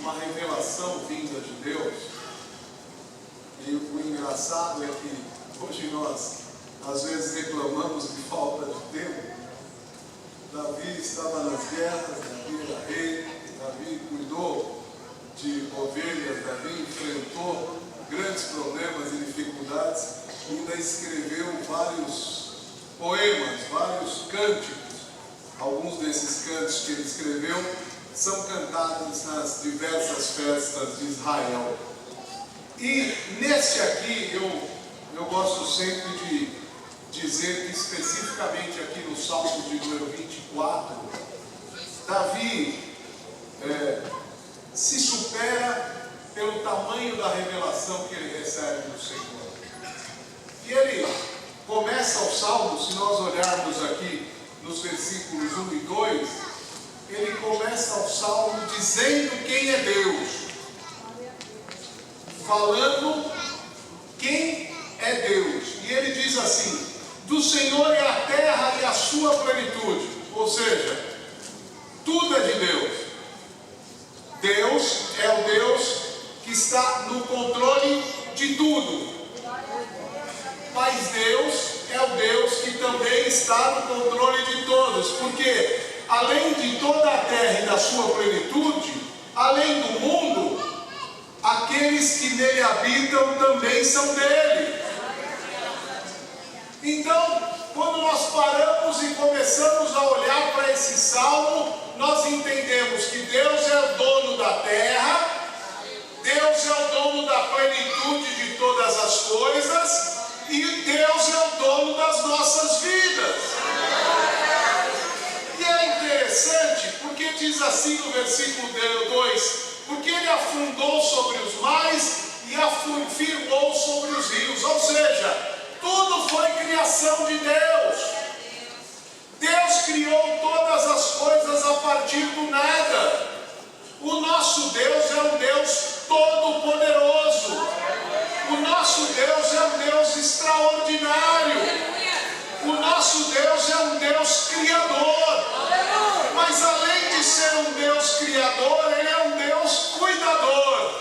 uma revelação vinda de Deus. E o engraçado é que hoje nós às vezes reclamamos de falta de tempo. Davi estava nas guerras, Davi era rei, Davi cuidou de ovelhas, Davi enfrentou grandes problemas e dificuldades e ainda escreveu vários poemas, vários cânticos. Alguns desses cânticos que ele escreveu são cantados nas diversas festas de Israel. E neste aqui eu gosto sempre de dizer que especificamente aqui no Salmo de número 24, Davi se supera pelo tamanho da revelação que ele recebe do Senhor. E ele começa o Salmo, se nós olharmos aqui nos versículos 1 e 2, ele começa o Salmo dizendo quem é Deus, falando quem é Deus. E ele diz assim: do Senhor é a terra e a sua plenitude, ou seja, tudo é de Deus. Deus é o Deus que está no controle de tudo. Mas Deus é o Deus que também está no controle de todos, porque além de toda a terra e da sua plenitude, além do mundo, aqueles que nele habitam também são dele. Então, quando nós paramos e começamos a olhar para esse salmo, nós entendemos que Deus é o dono da terra, Deus é o dono da plenitude de todas as coisas, e Deus é o dono das nossas vidas. E é interessante porque diz assim no versículo 2: porque ele afundou sobre os mares e afirmou sobre os rios. Ou seja, tudo foi criação de Deus. Deus criou todas as coisas a partir do nada. O nosso Deus é um Deus todo-poderoso. O nosso Deus é um Deus extraordinário. O nosso Deus é um Deus criador. Mas além de ser um Deus criador, Ele é um Deus cuidador.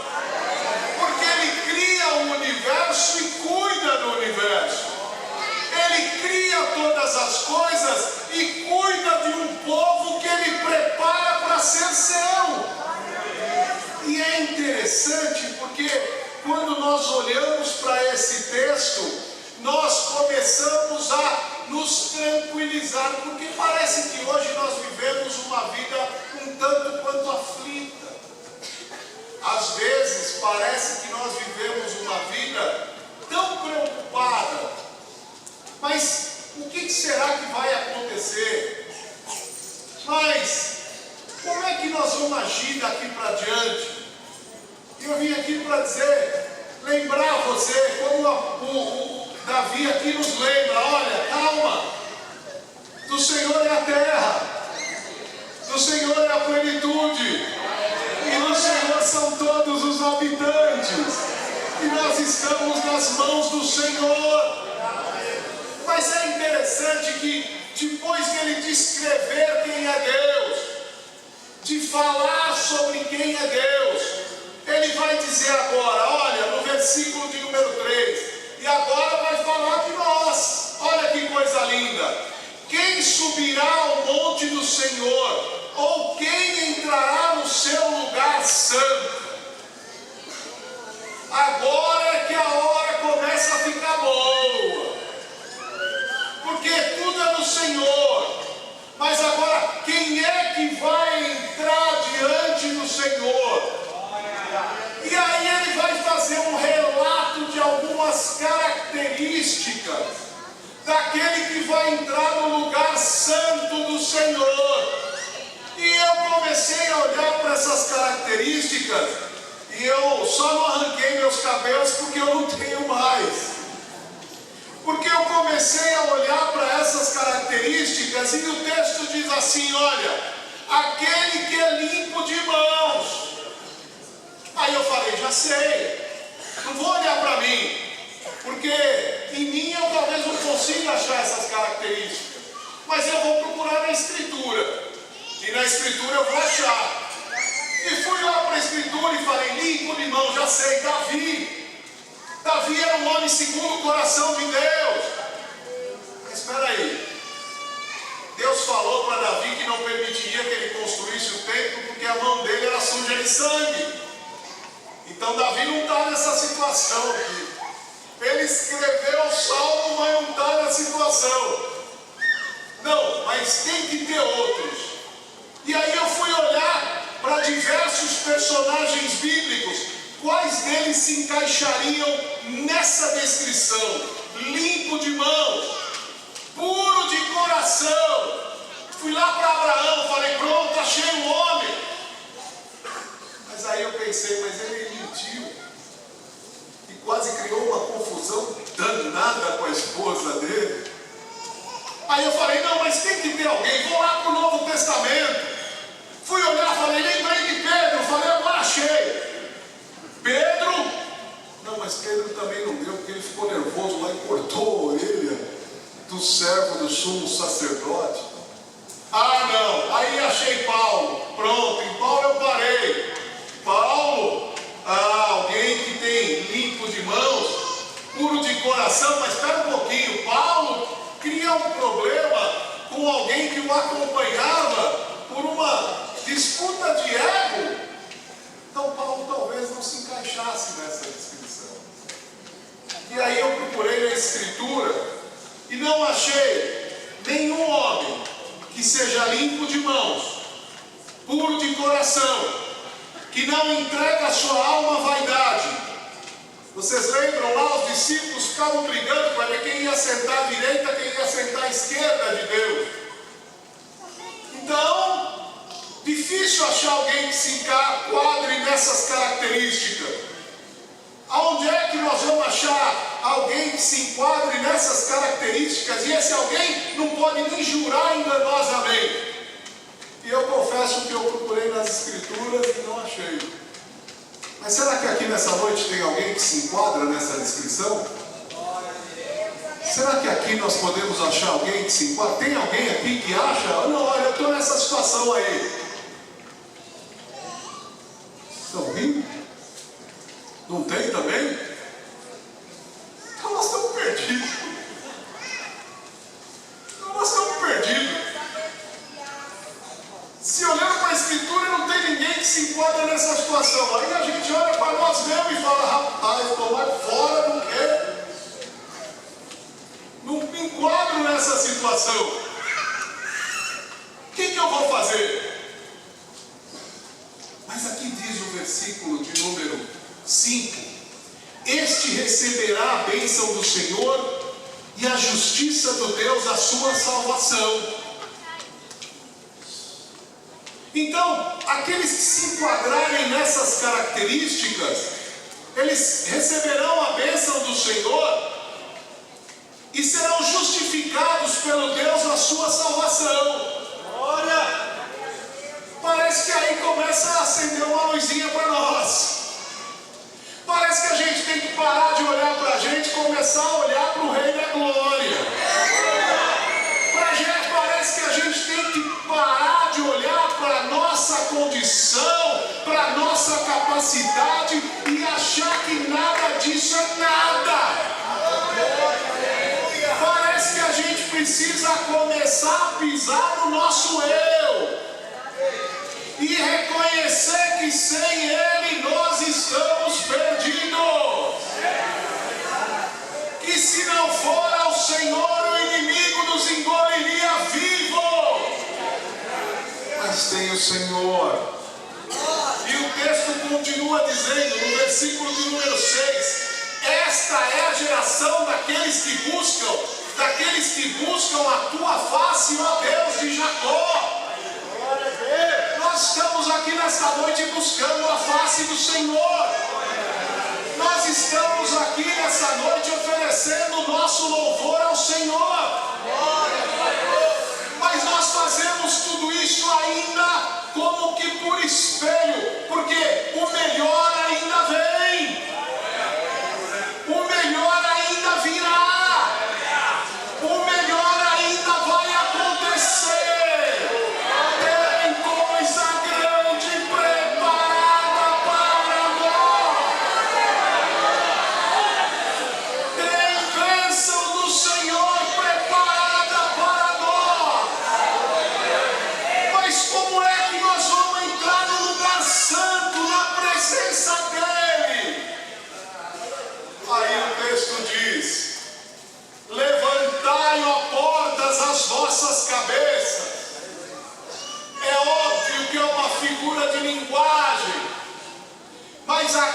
Porque Ele cria o universo e cuida do universo. Ele cria todas as coisas e cuida de um povo que Ele prepara para ser seu. E é interessante porque quando nós olhamos para esse texto, nós começamos a nos tranquilizar, porque parece que hoje nós vivemos uma vida um tanto quanto aflita. Às vezes parece que nós vivemos uma vida tão preocupada. Mas o que será que vai acontecer? Mas como é que nós vamos agir daqui para diante? Eu vim aqui para lembrar você, como o Davi aqui nos lembra: olha, calma, do Senhor é a terra, do Senhor é a plenitude, e do Senhor são todos os habitantes, e nós estamos nas mãos do Senhor. Mas é interessante que depois de ele descrever quem é Deus, de falar sobre quem é Deus, ele vai dizer agora, olha, no versículo de número 3, e agora vai falar de nós. Olha que coisa linda: quem subirá ao monte do Senhor, ou quem entrará no seu lugar santo? Agora é que a hora começa a ficar boa, porque tudo é do Senhor. Mas agora, quem é que vai entrar diante do Senhor? E aí ele vai fazer um relato de algumas características daquele que vai entrar no lugar santo do Senhor. E eu comecei a olhar para essas características, e eu só não arranquei meus cabelos porque eu não tenho mais. Porque eu comecei a olhar para essas características, e o texto diz assim: olha, aquele que é limpo de mãos. Aí eu falei, já sei, não vou olhar para mim, porque em mim eu talvez não consiga achar essas características, mas eu vou procurar na Escritura, e na Escritura eu vou achar. E fui lá para a Escritura e falei, limpo de mão, já sei, Davi. Davi era um homem segundo o coração de Deus. Mas espera aí. Deus falou para Davi que não permitiria que ele construísse o templo porque a mão dele era suja de sangue. Então Davi não está nessa situação aqui. Ele escreveu o salmo, mas não está na situação. Não, mas tem que ter outros. E aí eu fui olhar para diversos personagens bíblicos, quais deles se encaixariam nessa descrição? Limpo de mão, puro de coração. Fui lá para Abraão, falei, pronto, achei um homem. Mas aí eu pensei, mas ele mentiu. E quase criou uma confusão danada com a esposa dele. Aí eu falei, não, mas tem que ter alguém. Vou lá para o Novo Testamento. Fui olhar, falei, lembrei de Pedro. Falei, agora achei. Pedro? Não, mas Pedro também não deu, porque ele ficou nervoso lá e cortou a orelha do servo do sumo sacerdote. Ah, não. Aí achei Paulo. Pronto, em Paulo eu parei. Paulo, alguém que tem limpo de mãos, puro de coração, mas espera um pouquinho. Paulo cria um problema com alguém que o acompanhava por uma disputa de ego. Então Paulo talvez não se encaixasse nessa descrição. E aí eu procurei na Escritura e não achei nenhum homem que seja limpo de mãos, puro de coração, que não entrega a sua alma à vaidade. Vocês lembram lá, os discípulos ficavam brigando para ver quem ia sentar à direita, quem ia sentar à esquerda de Deus. Então, difícil achar alguém que se enquadre nessas características. Aonde é que nós vamos achar alguém que se enquadre nessas características? E esse alguém não pode nem jurar enganosamente. E eu confesso que eu procurei nas Escrituras e não achei. Mas será que aqui nessa noite tem alguém que se enquadra nessa descrição? Será que aqui nós podemos achar alguém que se enquadra? Tem alguém aqui que acha? Não, olha, eu estou nessa situação aí. Estão rindo? Não tem também? Então nós estamos perdidos. Se olhando para a Escritura não tem ninguém que se enquadra nessa situação. Aí a gente olha para nós mesmos e fala, rapaz, estou lá fora, não quero. Não me enquadro nessa situação. O que eu vou fazer? Mas aqui diz o versículo de número 5: este receberá a bênção do Senhor e a justiça do Deus a sua salvação. Então, aqueles que se enquadrarem nessas características, eles receberão a bênção do Senhor e serão justificados pelo Deus na sua salvação. Olha, parece que aí começa a acender uma luzinha para nós. Parece que a gente tem que parar de olhar para a gente e começar a olhar para o Rei da Glória. Parece que a gente tem que parar de olhar para a nossa condição, para a nossa capacidade e achar que nada disso é nada. Parece que a gente precisa começar a pisar no nosso eu e reconhecer que sem Ele nós estamos perdidos. Que se não for ao Senhor, o inimigo nos engoliria vivo. Mas tem o Senhor. E o texto continua dizendo, no versículo de número 6, esta é a geração daqueles que buscam a tua face, ó Deus de Jacó. Nós estamos aqui nesta noite buscando a face do Senhor. Nós estamos aqui nessa noite oferecendo o nosso louvor ao Senhor. Mas nós fazemos tudo isso ainda como que por espelho, porque o melhor ainda vem. O melhor ainda virá. O melhor ainda vai acontecer. Tem coisa grande preparada.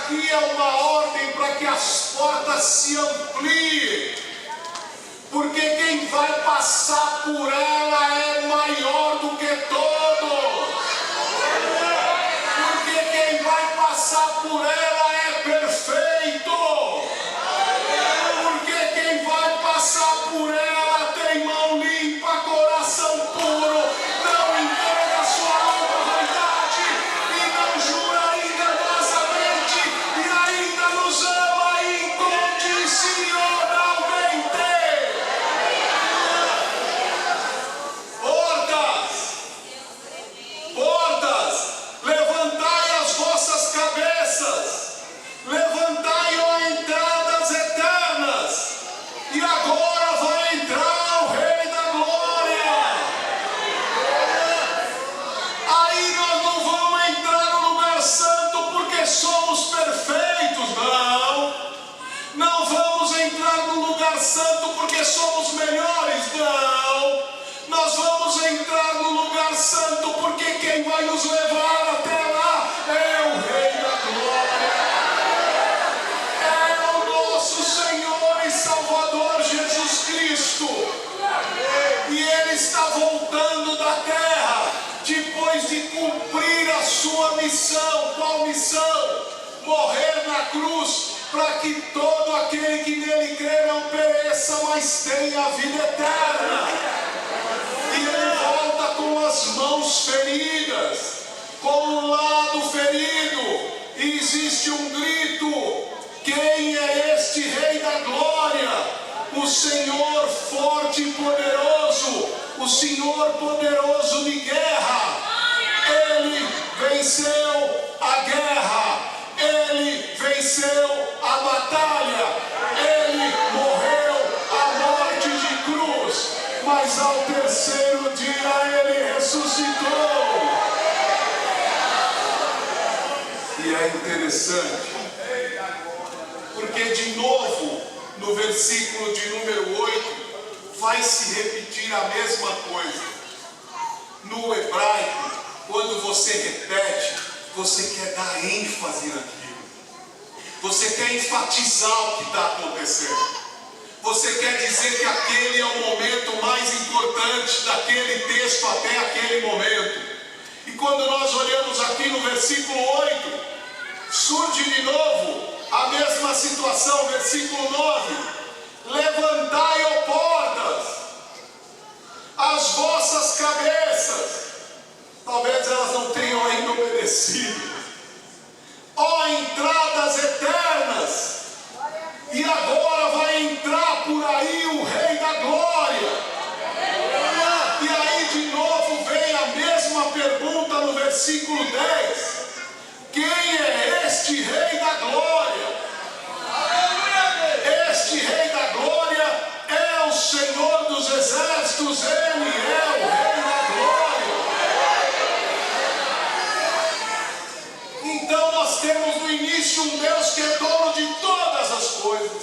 aqui é uma ordem para que as portas se ampliem, porque quem vai passar por ela é maior do que todos, porque quem vai passar por ela é perfeito, porque quem vai passar por ela tem mão limpa, coração puro, não entrega sua alma à vaidade e não jura enganosamente e ainda nos ama incondicionalmente. Portas, levantai as vossas cabeças, levantai, ó entradas eternas, e agora vai entrar o Rei da Glória. Aí nós não vamos entrar no lugar santo porque somos perfeitos, não vamos entrar no lugar santo porque somos melhores, nós vamos entrar no lugar santo porque quem vai nos levar até lá é o Rei da Glória, é o nosso Senhor e Salvador Jesus Cristo, e Ele está voltando da terra depois de cumprir a sua missão. Qual missão? Morrer na cruz para que todo aquele que nele crê não pereça, mas tenha a vida eterna. E Ele volta com as mãos feridas, com o lado ferido, e existe um grito: quem é este Rei da Glória? O Senhor forte e poderoso, o Senhor poderoso de guerra. Ele venceu a guerra, Ele venceu a batalha, Ele morreu a morte de cruz, mas ao terceiro dia Ele ressuscitou. E é interessante, porque de novo, no versículo de número 8, vai se repetir a mesma coisa. No hebraico, quando você repete, você quer dar ênfase naquilo, você quer enfatizar o que está acontecendo, você quer dizer que aquele é o momento mais importante daquele texto até aquele momento. E quando nós olhamos aqui no versículo 8, surge de novo a mesma situação, versículo 9: levantai, ó portas, as vossas cabeças. Talvez elas não tenham ainda obedecido. Ó entradas eternas, e agora vai entrar por aí o Rei da Glória. E aí de novo vem a mesma pergunta no versículo 10: quem é este Rei da Glória? Este Rei da Glória é o Senhor dos Exércitos, Ele é o Rei da Glória. Então nós temos no início um Deus que é dono de todas as coisas.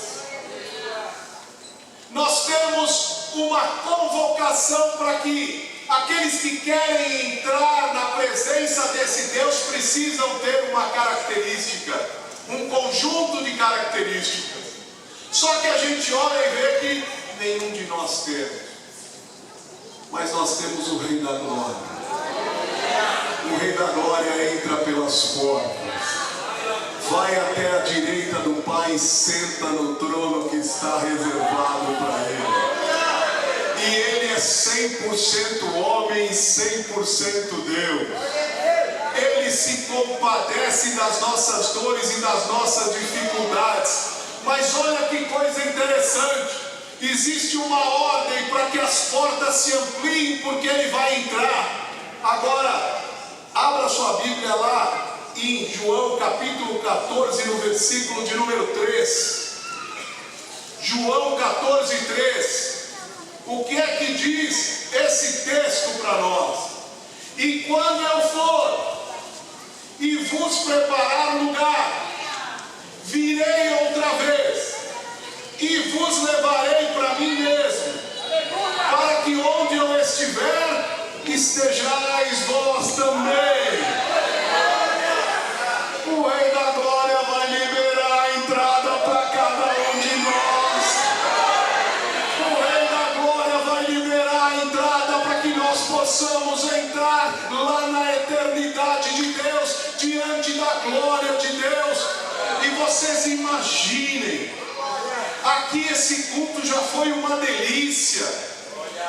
Nós temos uma convocação para que aqueles que querem entrar na presença desse Deus precisam ter uma característica, um conjunto de características. Só que a gente olha e vê que nenhum de nós temos. Mas nós temos o Rei da Glória. O Rei da Glória entra pelas portas, vai até a direita do Pai e senta no trono que está reservado para Ele. E Ele é 100% homem e 100% Deus. Ele se compadece das nossas dores e das nossas dificuldades. Mas olha que coisa interessante, existe uma ordem para que as portas se ampliem, porque Ele vai entrar. Agora, abra sua Bíblia lá em João capítulo 14, no versículo de número 3. João 14, 3. O que é que diz esse texto para nós? E quando eu for e vos preparar lugar, virei outra vez e vos levarei para mim mesmo, para que onde eu estiver, estejais vós também. O Rei da Glória vai possamos entrar lá na eternidade de Deus, diante da glória de Deus. E vocês imaginem, aqui esse culto já foi uma delícia,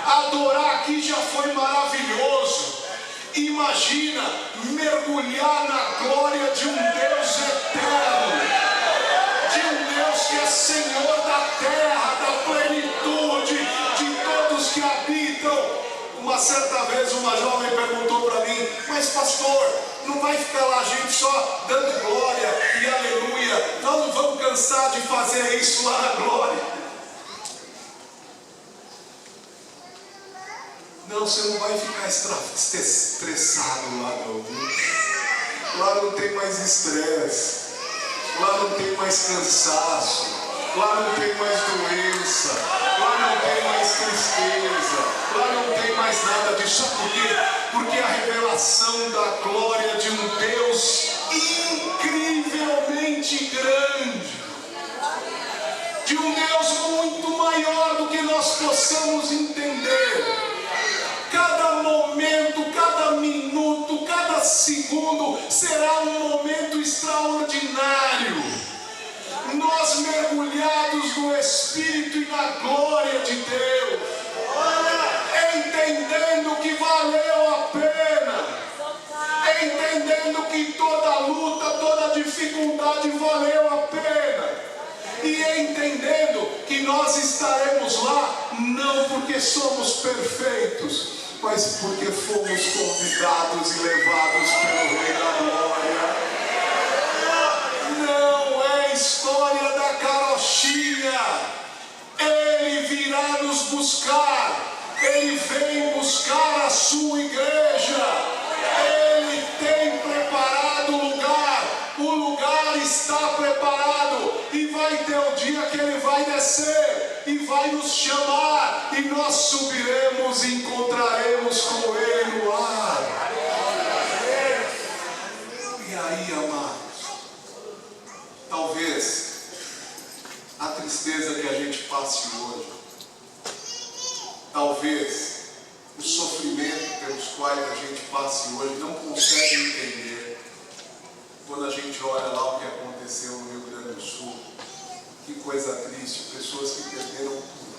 adorar aqui já foi maravilhoso. Imagina mergulhar na glória de um Deus eterno, de um Deus que é Senhor da terra, da plenitude, de todos que habitam. Uma certa vez uma jovem perguntou para mim: mas pastor, não vai ficar lá a gente só dando glória e aleluia? Nós não vamos cansar de fazer isso lá na glória? Não, você não vai ficar estressado lá não. Lá não tem mais estresse, lá não tem mais cansaço, lá não tem mais doença, lá não tem mais tristeza, lá não tem mais nada disso. Sabe por quê? Porque a revelação da glória de um Deus incrivelmente grande, de um Deus muito maior do que nós possamos entender. Cada momento, cada minuto, cada segundo será um momento extraordinário. Nós mergulhados no Espírito e na glória de Deus, entendendo que valeu a pena, entendendo que toda luta, toda dificuldade valeu a pena, e entendendo que nós estaremos lá não porque somos perfeitos, mas porque fomos convidados e levados pelo Rei da Glória. Não é história da carochinha. Ele virá nos buscar. Ele vem buscar a sua igreja. Ele tem preparado o lugar. O lugar está preparado. E vai ter o dia que ele vai descer e vai nos chamar, e nós subiremos e encontraremos com ele no ar. E aí, amados, talvez a tristeza que a gente passe hoje, talvez o sofrimento pelos quais a gente passe hoje, não consegue entender quando a gente olha lá o que aconteceu no Rio Grande do Sul. Que coisa triste, pessoas que perderam tudo,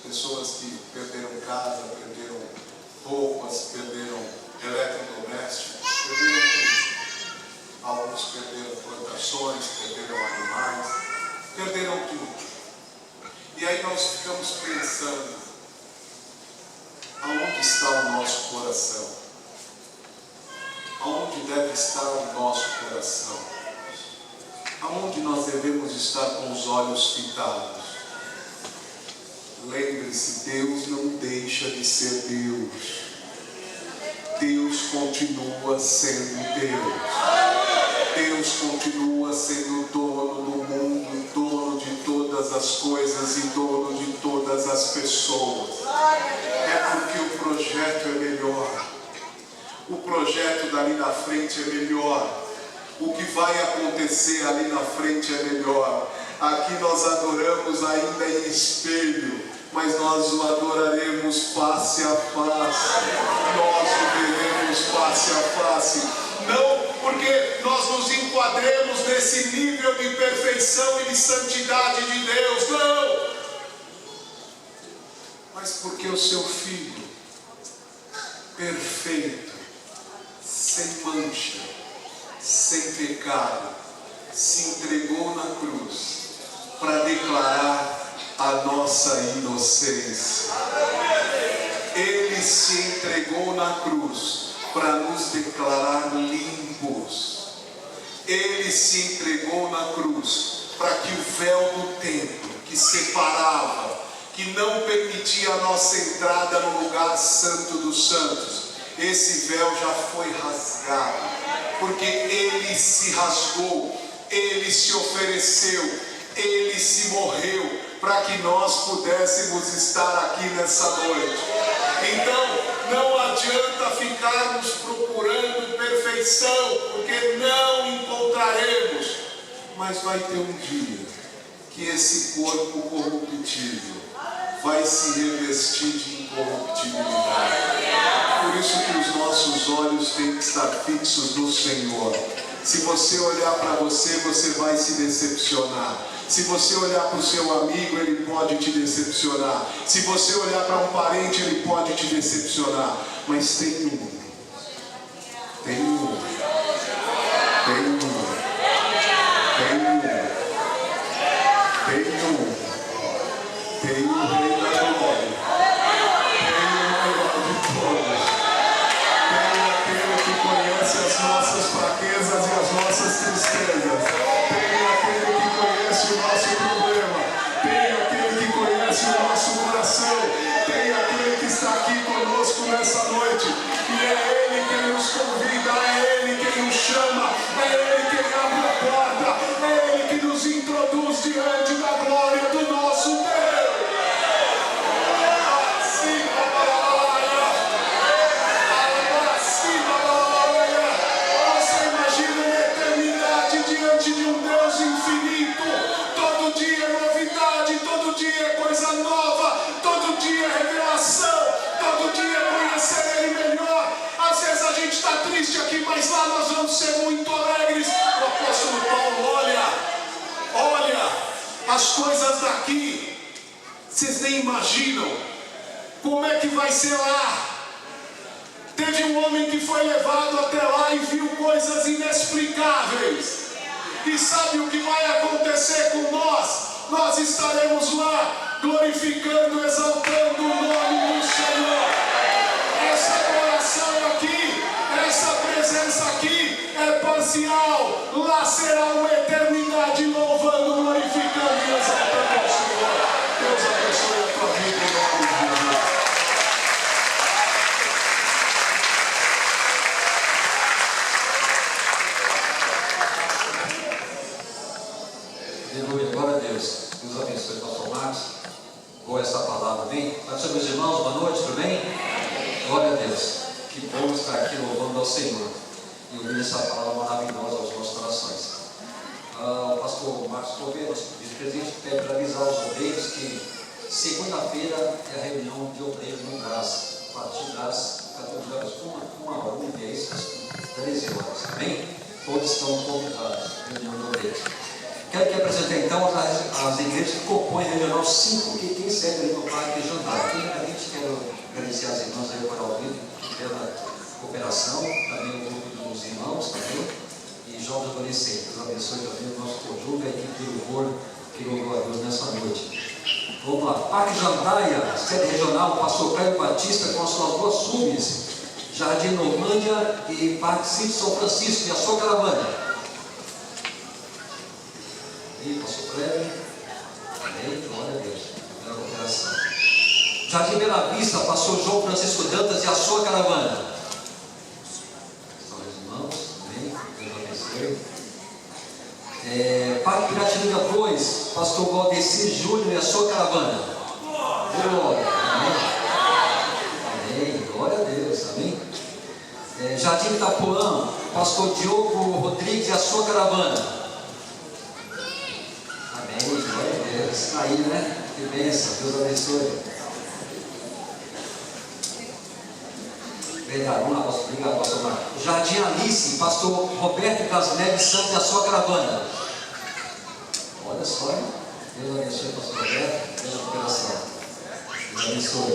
pessoas que perderam casa, perderam roupas, perderam eletrodomésticos, perderam tudo. Alguns perderam plantações, perderam animais, perderam tudo. E aí nós ficamos pensando, aonde está o nosso coração? Aonde deve estar o nosso coração? Aonde nós devemos estar com os olhos fitados? Lembre-se, Deus não deixa de ser Deus. Deus continua sendo Deus. Deus continua sendo dono do mundo, dono de todas as coisas e dono de todas as pessoas. É porque o projeto é melhor. O projeto dali na frente é melhor. O que vai acontecer ali na frente é melhor. Aqui nós adoramos ainda em espelho, mas nós o adoraremos face a face. Nós o veremos face a face. Não porque nós nos enquadremos nesse nível de perfeição e de santidade de Deus, não. Mas porque o seu Filho, perfeito, sem mancha, sem pecado, se entregou na cruz para declarar a nossa inocência. Ele se entregou na cruz para nos declarar limpos. Ele se entregou na cruz para que o véu do templo que separava, que não permitia a nossa entrada no lugar santo dos santos, esse véu já foi rasgado. Porque ele se rasgou, ele se ofereceu, ele se morreu para que nós pudéssemos estar aqui nessa noite. Então, não adianta ficarmos procurando perfeição, porque não encontraremos. Mas vai ter um dia que esse corpo corruptível vai se revestir de incorruptibilidade. olhos têm que estar fixos no Senhor. Se você olhar para você, você vai se decepcionar. Se você olhar para o seu amigo, ele pode te decepcionar. Se você olhar para um parente, ele pode te decepcionar. Mas tem um. Tem um. Tem um. Tem um. Tem um. Tem um rei da glória. Tem o maior de todos. Tem aquele que conhece as nossas fraquezas e as nossas tristezas. Tem aquele que conhece o nosso problema. Tem aquele que conhece o nosso coração. Tem aquele que está aqui conosco nessa noite. E é Ele quem nos convida, é Ele quem nos chama, é Ele quem abre a porta, é Ele que nos introduz diante da glória do nosso Deus. Você imagina uma eternidade diante de um Deus infinito. Todo dia é novidade, todo dia é coisa nova, todo dia é revelação, todo dia é conhecer Ele melhor. Às vezes a gente está triste aqui, mas lá nós vamos ser muito alegres. O apóstolo Paulo, olha, as coisas daqui, vocês nem imaginam como é que vai ser lá. Teve um homem que foi levado até lá e viu coisas inexplicáveis. E sabe o que vai acontecer com nós? Nós estaremos lá glorificando, exaltando o nome do Senhor. Essa adoração aqui, essa presença aqui é parcial. Lá será uma eternidade louvando, glorificando e exaltando ao Senhor. Deus abençoe a tua vida em nome de Jesus. Aleluia, glória a Deus. Deus abençoe o pastor Marcos. Boa essa palavra, amém? Pai, meus irmãos, boa noite, tudo bem? Glória a Deus. Que bom estar aqui louvando ao Senhor e ouvir essa palavra maravilhosa aos nossos corações. O pastor Marcos Correia, nosso vice-presidente, pede para avisar os obreiros que segunda-feira é a reunião de obreiros no Gás, a partir das 14 horas, uma hora, 1h10, às 13 horas, amém? Todos estão convidados, reunião de obreiros. Quero que apresente então as igrejas que compõem a Regional 5, que tem sede ali no Parque Jantar. Primeiramente, quero agradecer às irmãs aí para o vivo pela cooperação, também o grupo dos irmãos também, e jovens adolescentes. Deus abençoe também o nosso conjunto, a equipe de louvor que louvou a Deus nessa noite. Vamos lá. Parque Jandaia, sede regional, pastor Caio Batista com as suas duas subs, Jardim Normândia e Parque Sítio São Francisco e a sua caravana. E pastor Cleber, amém, glória a Deus, pela cooperação. Jardim Bela Vista, pastor João Francisco Dantas e a sua caravana. São os irmãos, amém, Deus abençoe. Parque Piratininga 2, pastor Valdecir Júnior e a sua caravana. Glória, amém. Amém, glória a Deus, amém. Jardim Itapuã, pastor Diogo Rodrigues e a sua caravana. Glória a Deus, está aí, né? Que bênção, Deus abençoe. Verdade, vamos lá, obrigado, pastor Marcos. Jardim Alice, pastor Roberto das Neves Santos e a sua caravana. Olha só, hein? Deus abençoe, pastor Roberto, pela cooperação. Deus abençoe.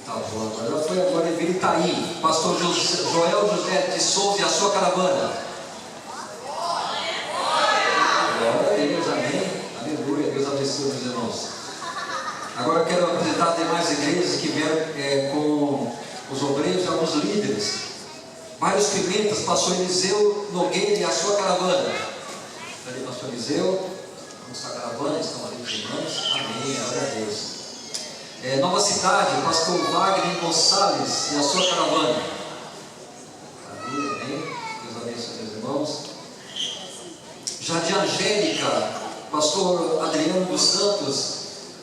Tá bom, agora foi agora em Viritaí, pastor Joel José de Souza e a sua caravana. Glória a Deus, amém, aleluia, Deus abençoe os irmãos. Agora eu quero apresentar as demais igrejas que vieram com os obreiros e alguns líderes. Vários Pimentas, pastor Eliseu Nogueira e a sua caravana. Está ali, pastor Eliseu, a sua caravana, estão ali os irmãos, amém, glória a Deus. Nova Cidade, pastor Wagner Gonçalves e a sua caravana. Amém, Deus abençoe os irmãos. Jardim Angélica, pastor Adriano dos Santos,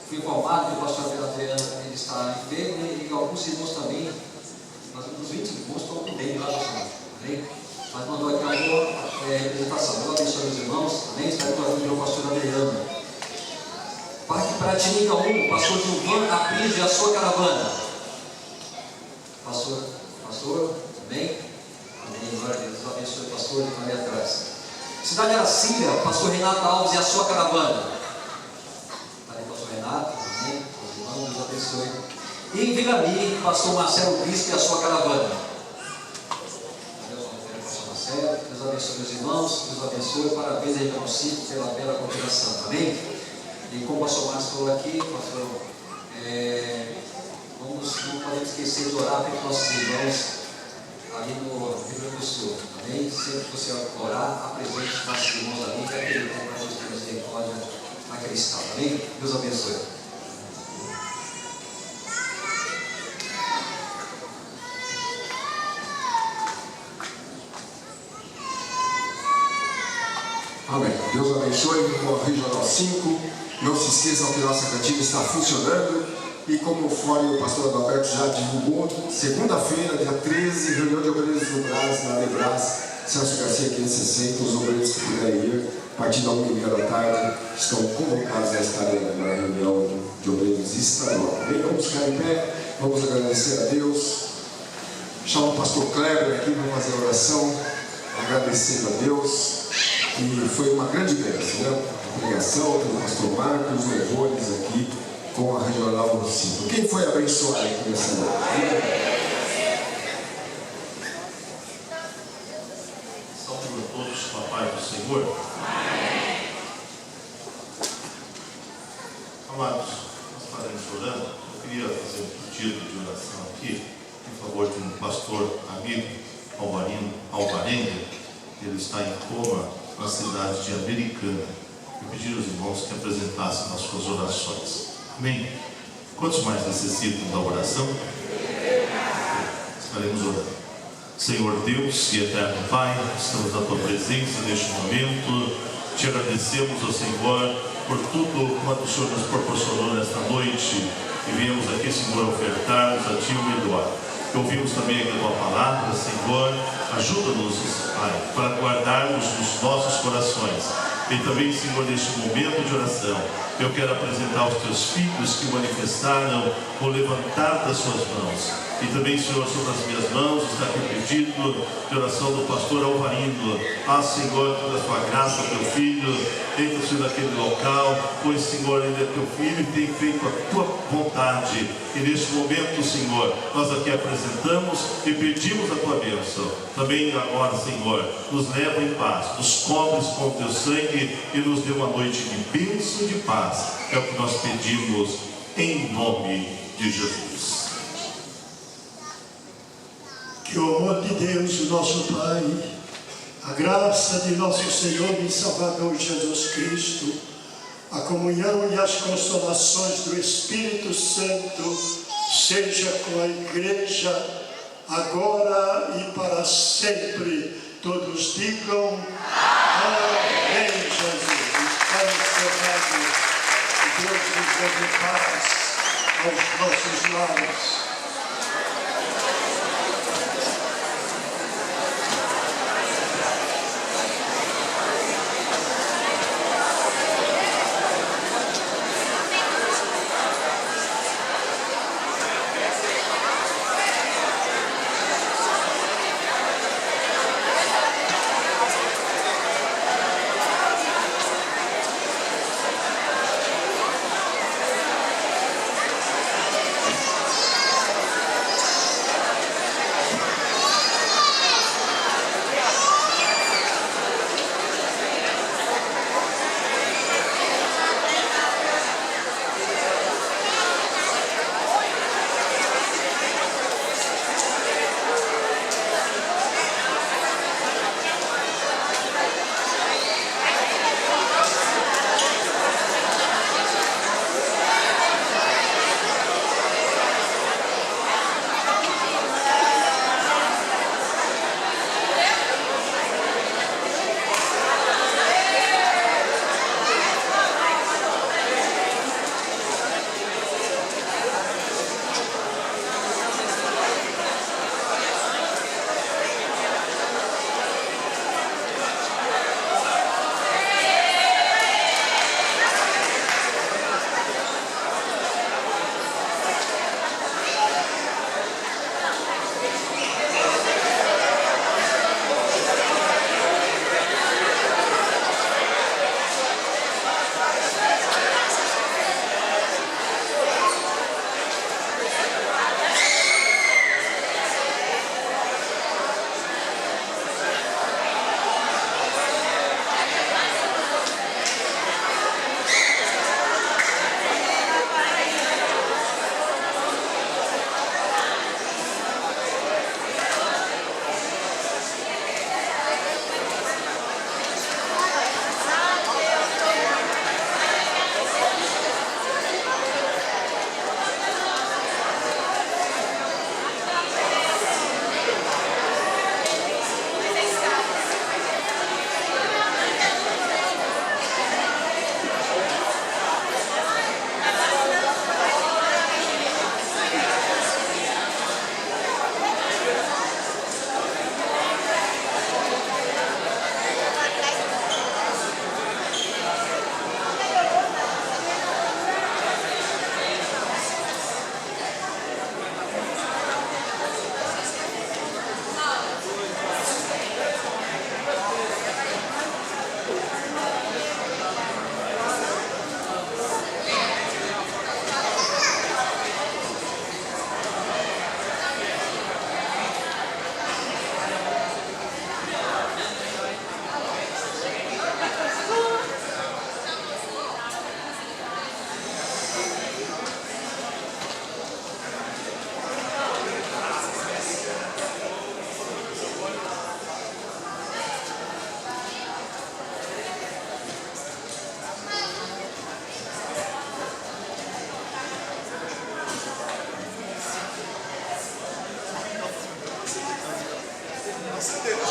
fui informado que o pastor Adriano ele está enfermo e alguns irmãos também, mas uns 20 irmãos estão com ele lá no Senhor, mas mandou aqui uma boa representação. Deus abençoe os irmãos, amém? Está aqui o pastor Adriano. Parque Piratininga 1, pastor Gilvan Aprígio e a sua caravana. Pastor pastor. Amém? Amém. Glória a Deus. Deus abençoe o pastor que está ali atrás. Cidade Aracília, pastor Renato Alves e a sua caravana. Está ali, pastor Renato. Amém. Os irmãos, Deus abençoe. E em Vilami, pastor Marcelo Bispo e a sua caravana. Deus abençoe meus irmãos, Deus abençoe, parabéns aí para o Cico pela bela continuação, amém? E como o pastor Marcos falou aqui, pastor, não podemos esquecer de orar pelos nossos irmãos ali no Rio Grande do Sul, amém? Sempre que você orar, apresente os nossos irmãos ali, que aquele tempo a gente tem misericórdia naquele estado, amém? Deus abençoe. Amém. Deus abençoe o Regional 5. Não se esqueçam que nossa cantina está funcionando. E como o pastor Adalberto já divulgou, segunda-feira, dia 13, reunião de obreiros do Brás, na Lebras, Celso Garcia 560. Os obreiros que puderem ir, a partir da 1h30 da tarde, estão convocados a estarem na reunião de obreiros estadual. Bem, vamos ficar em pé, vamos agradecer a Deus. Chamo o pastor Kleber aqui para fazer a oração, agradecendo a Deus. E foi uma grande bênção, né? A pregação pelo pastor Marcos, os louvores aqui com a Regional 5. Quem foi abençoado aqui nessa noite? Salve a todos com a paz do Senhor. Amados, nós estaremos orando. Eu queria fazer um pedido de oração aqui, em favor de um pastor amigo, Alvarenga. Ele está em coma na cidade de Americana. Eu pedi aos irmãos que apresentassem as suas orações. Amém? Quantos mais necessitam da oração? Estaremos orando. Senhor Deus e eterno Pai, estamos na Tua presença neste momento. Te agradecemos, ó Senhor, por tudo quanto o Senhor nos proporcionou nesta noite. E viemos aqui, Senhor, ofertar-nos a Ti o melhor. Ouvimos também aqui a Tua palavra, Senhor. Ajuda-nos, Pai, para guardarmos nos nossos corações. E também, Senhor, neste momento de oração, eu quero apresentar aos Teus filhos que manifestaram o levantar das suas mãos. E também, Senhor, sobre as minhas mãos está aqui o pedido de oração do pastor Alvarindo. Ah, Senhor, toda a Tua graça, Teu filho, entra, Senhor, naquele local, pois, Senhor, ainda Teu filho tem feito a Tua vontade. E neste momento, Senhor, nós aqui apresentamos e pedimos a Tua bênção. Também agora, Senhor, nos leva em paz, nos cobres com o Teu sangue e nos dê uma noite de bênção e de paz. É o que nós pedimos em nome de Jesus. Que o amor de Deus, o nosso Pai, a graça de nosso Senhor e Salvador Jesus Cristo, a comunhão e as consolações do Espírito Santo seja com a Igreja, agora e para sempre. Todos digam amém, Jesus. Está encerrado. Deus nos dê paz aos nossos lares. Você entendeu?